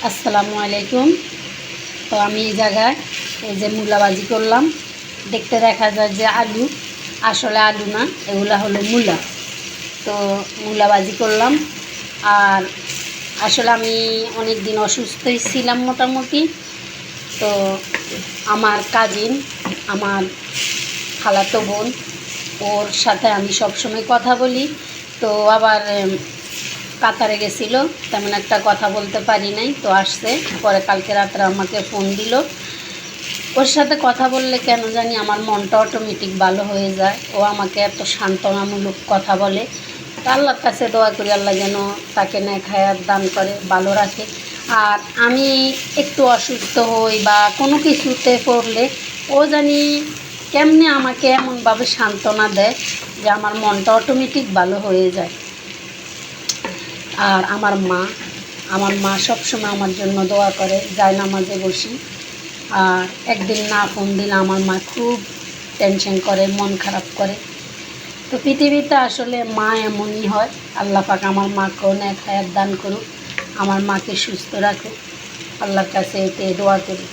আসসালামু আলাইকুম। তো আমি এই জায়গায় এই যে মূলা ভাজি করলাম। দেখতে দেখা যায় যে আলু, আসলে আলু না, এগুলা হলো মূলা। তো মূলা ভাজি করলাম। আর আসলে আমি অনেক দিন অসুস্থই ছিলাম মোটামুটি। তো আমার কাজিন, আমার খালাতো বোন, ওর সাথে আমি সবসময় কথা বলি। তো আবার কাতারে গেছিলো, তেমন একটা কথা বলতে পারি নাই। তো আসছে পরে, কালকে রাত্রে আমাকে ফোন দিল। ওর সাথে কথা বললে কেন জানি আমার মনটা অটোমেটিক ভালো হয়ে যায়। ও আমাকে এত সান্ত্বনামূলক কথা বলে। তো আল্লাহর কাছে দোয়া করি, আল্লাহ যেন তাকে নেক হায়াত দান করে, ভালো রাখে। আর আমি একটু অসুস্থ হই বা কোনো কিছুতে পড়লে ও জানি কেমনে আমাকে এমনভাবে সান্ত্বনা দেয় যে আমার মনটা অটোমেটিক ভালো হয়ে যায়। আর আমার মা সবসময় আমার জন্য দোয়া করে, যায় নামাজে বসি। আর একদিন না ফোন দিলে আমার মা খুব টেনশন করে, মন খারাপ করে। তো পৃথিবীতে আসলে মা এমনই হয়। আল্লাহ পাক আমার মাকেও নেক হায়াত দান করুক, আমার মাকে সুস্থ রাখুক। আল্লাহর কাছে এতে দোয়া করি।